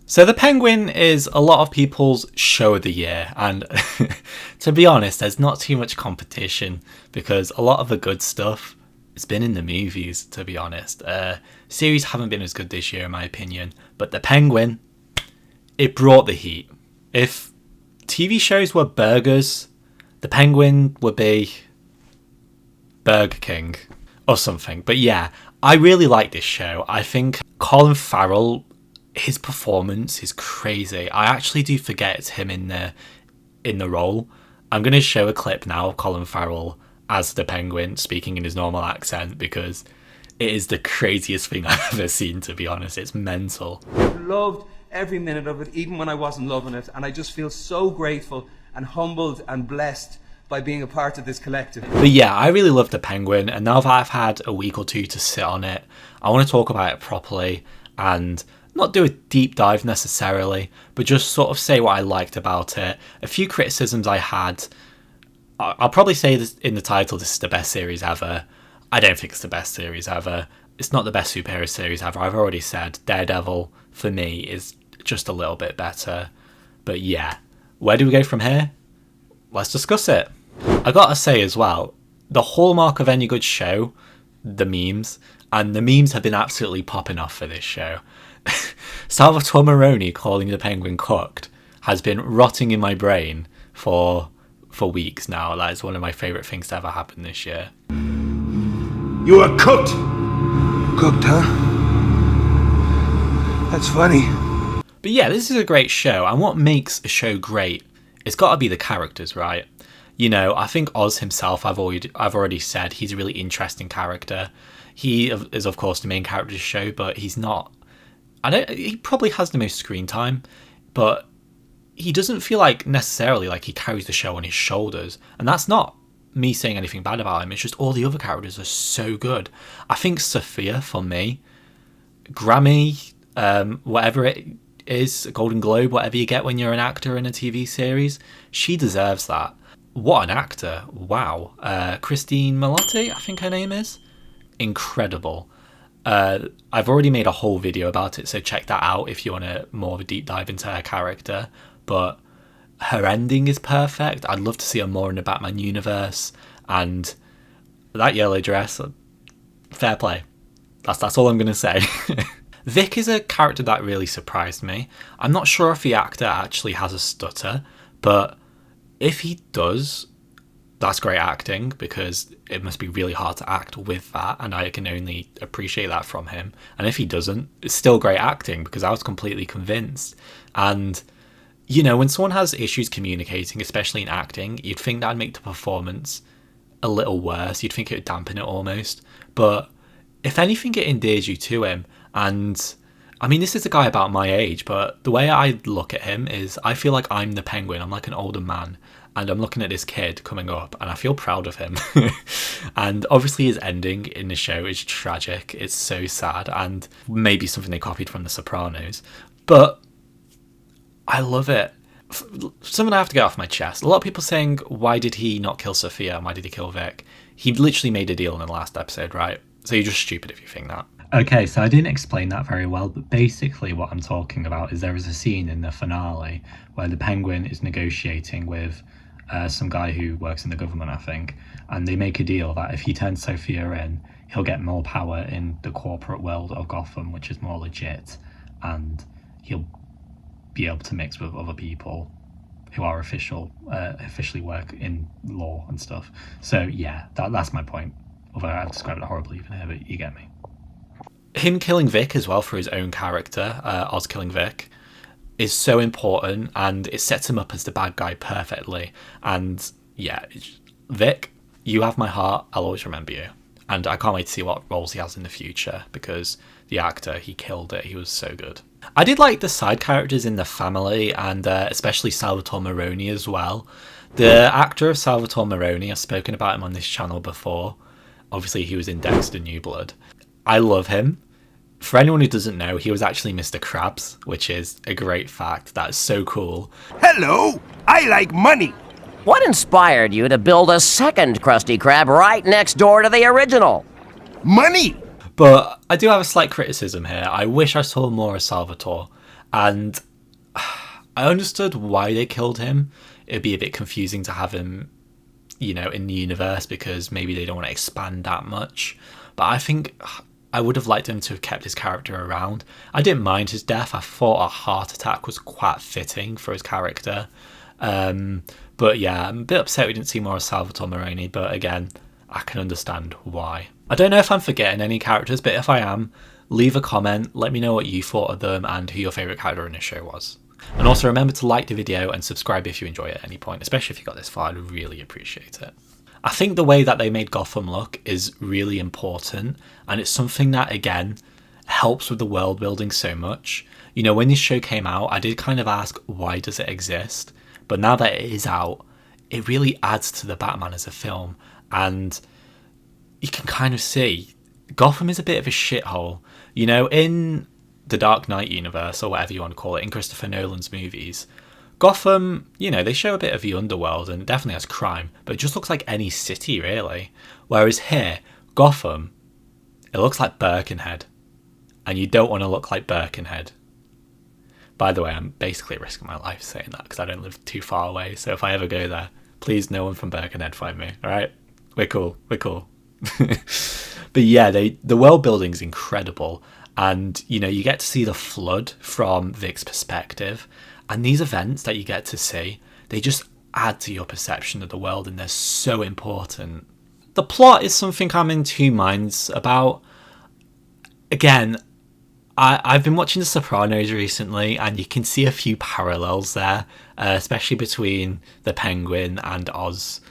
So The Penguin is a lot of people's show of the year, and to be honest, there's not too much competition because a lot of the good stuff has been in the movies, to be honest. Series haven't been as good this year in my opinion, but The Penguin, it brought the heat. If TV shows were burgers, The Penguin would be Burger King or something. But yeah, I really like this show. I think Colin Farrell, his performance is crazy. I actually do forget it's him in the role. I'm going to show a clip now of Colin Farrell as the Penguin speaking in his normal accent because it is the craziest thing I've ever seen, to be honest. It's mental. I've loved every minute of it, even when I wasn't loving it, and I just feel so grateful and humbled and blessed by being a part of this collective. But yeah, I really love The Penguin, and now that I've had a week or two to sit on it, I want to talk about it properly and not do a deep dive necessarily, but just sort of say what I liked about it. A few criticisms I had. I'll probably say this in the title, this is the best series ever. I don't think it's the best series ever. It's not the best superhero series ever. I've already said Daredevil, for me, is just a little bit better. But yeah, where do we go from here? Let's discuss it. I gotta say as well, the hallmark of any good show, the memes, and the memes have been absolutely popping off for this show. Salvatore Maroni calling the Penguin cooked has been rotting in my brain for weeks now. That is one of my favourite things to ever happen this year. You are cooked! Cooked, huh? That's funny. But yeah, this is a great show, and what makes a show great, it's got to be the characters, right? You know, I think Oz himself, I've already said, he's a really interesting character. He is, of course, the main character of the show, but he's not... he probably has the most screen time, but he doesn't feel like necessarily like he carries the show on his shoulders. And that's not me saying anything bad about him, it's just all the other characters are so good. I think Sophia, for me, Grammy, whatever it is, Golden Globe, whatever you get when you're an actor in a TV series, she deserves that. What an actor. Wow. Christine Milioti, I think her name is. Incredible. I've already made a whole video about it, so check that out if you want more of a deep dive into her character. But her ending is perfect. I'd love to see her more in the Batman universe. And that yellow dress, fair play. That's all I'm going to say. Vic is a character that really surprised me. I'm not sure if the actor actually has a stutter, but if he does, that's great acting because it must be really hard to act with that, and I can only appreciate that from him. And if he doesn't, it's still great acting because I was completely convinced. And, you know, when someone has issues communicating, especially in acting, you'd think that'd make the performance a little worse. You'd think it would dampen it almost. But if anything, it endears you to him. And I mean, this is a guy about my age, but the way I look at him is I feel like I'm the Penguin. I'm like an older man. And I'm looking at this kid coming up and I feel proud of him. And obviously his ending in the show is tragic. It's so sad and maybe something they copied from The Sopranos. But I love it. Something I have to get off my chest. A lot of people saying, why did he not kill Sophia? And why did he kill Vic? He literally made a deal in the last episode, right? So you're just stupid if you think that. Okay, so I didn't explain that very well, but basically what I'm talking about is there is a scene in the finale where the Penguin is negotiating with some guy who works in the government, I think, and they make a deal that if he turns Sophia in, he'll get more power in the corporate world of Gotham, which is more legit, and he'll be able to mix with other people who are officially work in law and stuff. So yeah, that's my point. Although I've described it horribly even here, but you get me. Him killing Vic as well for his own character, Oz killing Vic, is so important, and it sets him up as the bad guy perfectly. And yeah, Vic, you have my heart. I'll always remember you. And I can't wait to see what roles he has in the future because the actor, he killed it. He was so good. I did like the side characters in the family, and especially Salvatore Maroni as well. The actor of Salvatore Maroni, I've spoken about him on this channel before. Obviously, he was in Dexter New Blood. I love him. For anyone who doesn't know, he was actually Mr. Krabs, which is a great fact. That's so cool. Hello! I like money! What inspired you to build a second Krusty Krab right next door to the original? Money! But I do have a slight criticism here. I wish I saw more of Salvatore. And I understood why they killed him. It'd be a bit confusing to have him, you know, in the universe because maybe they don't want to expand that much. But I think I would have liked him to have kept his character around. I didn't mind his death. I thought a heart attack was quite fitting for his character. But yeah, I'm a bit upset we didn't see more of Salvatore Moroni, but again, I can understand why. I don't know if I'm forgetting any characters, but if I am, leave a comment, let me know what you thought of them and who your favourite character in the show was. And also remember to like the video and subscribe if you enjoy it at any point, especially if you got this far. I'd really appreciate it. I think the way that they made Gotham look is really important, and it's something that, again, helps with the world building so much. You know, when this show came out, I did kind of ask, why does it exist? But now that it is out, it really adds to the Batman as a film, and you can kind of see Gotham is a bit of a shithole. You know, in the Dark Knight universe, or whatever you want to call it, in Christopher Nolan's movies, Gotham, you know, they show a bit of the underworld and definitely has crime, but it just looks like any city, really. Whereas here, Gotham, it looks like Birkenhead. And you don't want to look like Birkenhead. By the way, I'm basically risking my life saying that because I don't live too far away. So if I ever go there, please no one from Birkenhead find me, alright? We're cool. But yeah, the world building's incredible. And, you know, you get to see the flood from Vic's perspective. And these events that you get to see, they just add to your perception of the world, and they're so important. The plot is something I'm in two minds about. Again, I've been watching The Sopranos recently, and you can see a few parallels there, especially between the Penguin and Oz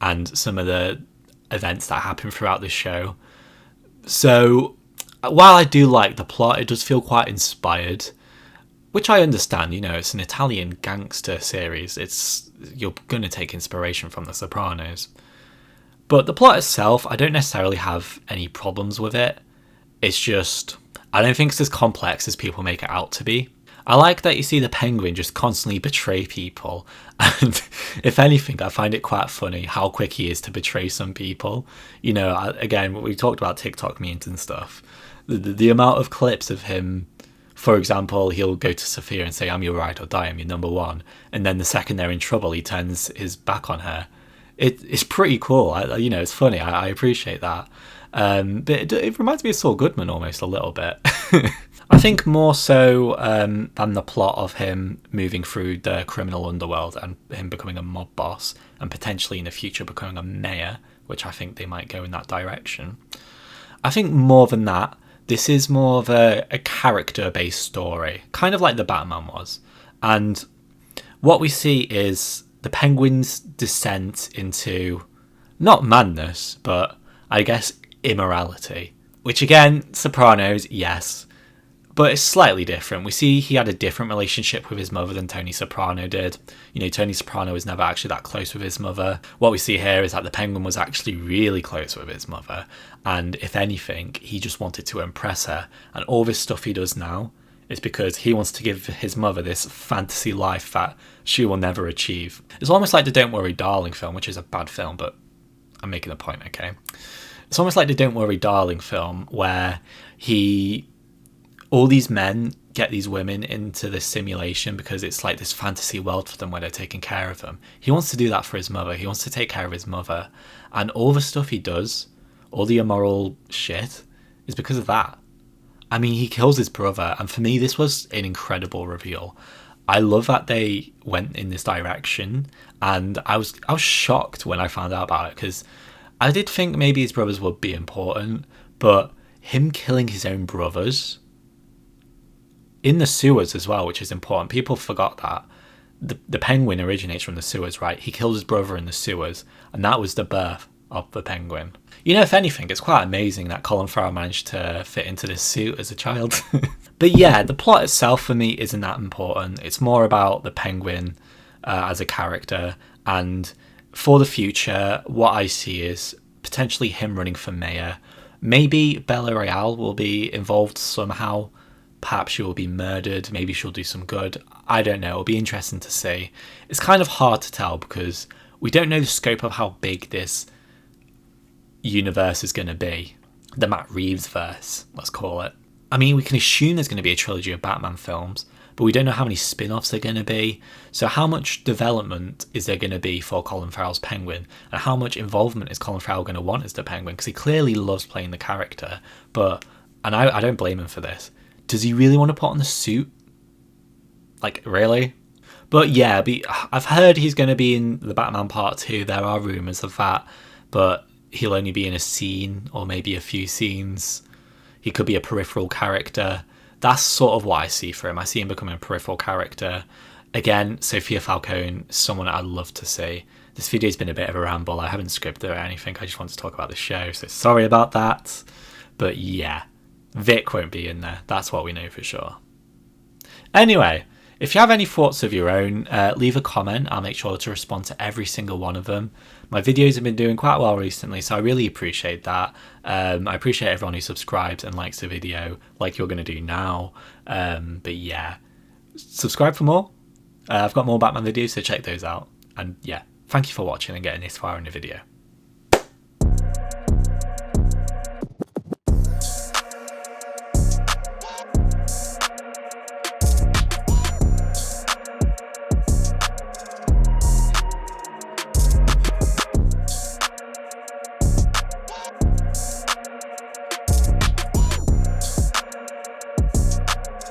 and some of the events that happen throughout the show. So, while I do like the plot, it does feel quite inspired. Which I understand, you know, it's an Italian gangster series. You're going to take inspiration from The Sopranos. But the plot itself, I don't necessarily have any problems with it. It's just, I don't think it's as complex as people make it out to be. I like that you see the Penguin just constantly betray people. And if anything, I find it quite funny how quick he is to betray some people. You know, again, we talked about TikTok memes and stuff. The amount of clips of him, for example, he'll go to Sophia and say, I'm your ride or die, I'm your number one. And then the second they're in trouble, he turns his back on her. It's pretty cool. You know, it's funny. I appreciate that. But it reminds me of Saul Goodman almost a little bit. I think more so than the plot of him moving through the criminal underworld and him becoming a mob boss and potentially in the future becoming a mayor, which I think they might go in that direction. I think more than that, this is more of a character-based story, kind of like the Batman was. And what we see is the Penguin's descent into, not madness, but I guess immorality. Which again, Sopranos, yes, but it's slightly different. We see he had a different relationship with his mother than Tony Soprano did. You know, Tony Soprano was never actually that close with his mother. What we see here is that the Penguin was actually really close with his mother. And if anything, he just wanted to impress her. And all this stuff he does now is because he wants to give his mother this fantasy life that she will never achieve. It's almost like the Don't Worry Darling film, which is a bad film, but I'm making a point, okay? It's almost like the Don't Worry Darling film where all these men get these women into this simulation because it's like this fantasy world for them where they're taking care of them. He wants to do that for his mother. He wants to take care of his mother. And all the stuff he does, all the immoral shit, is because of that. I mean, he kills his brother. And for me, this was an incredible reveal. I love that they went in this direction. And I was shocked when I found out about it because I did think maybe his brothers would be important. But him killing his own brothers in the sewers as well, which is important. People forgot that. The Penguin originates from the sewers, right? He killed his brother in the sewers, and that was the birth of the Penguin. You know, if anything, it's quite amazing that Colin Farrell managed to fit into this suit as a child. But yeah, the plot itself for me isn't that important. It's more about the Penguin as a character, and for the future, what I see is potentially him running for mayor. Maybe Bella Royale will be involved somehow. Perhaps she will be murdered. Maybe she'll do some good. I don't know. It'll be interesting to see. It's kind of hard to tell because we don't know the scope of how big this universe is going to be. The Matt Reeves verse, let's call it. I mean, we can assume there's going to be a trilogy of Batman films, but we don't know how many spin-offs are going to be. So how much development is there going to be for Colin Farrell's Penguin, and how much involvement is Colin Farrell going to want as the Penguin? Because he clearly loves playing the character, but, and I don't blame him for this, does he really want to put on the suit? Like, really? But yeah, I've heard he's going to be in the Batman Part 2. There are rumours of that, but he'll only be in a scene or maybe a few scenes. He could be a peripheral character. That's sort of what I see for him. I see him becoming a peripheral character. Again, Sophia Falcone, someone I'd love to see. This video's been a bit of a ramble. I haven't scripted or anything. I just want to talk about the show, so sorry about that. But yeah, Vic won't be in there. That's what we know for sure. Anyway, if you have any thoughts of your own, leave a comment. I'll make sure to respond to every single one of them. My videos have been doing quite well recently, so I really appreciate that. I appreciate everyone who subscribes and likes the video, like you're going to do now. But yeah, subscribe for more. I've got more Batman videos, so check those out. And yeah, thank you for watching and getting this far in the video.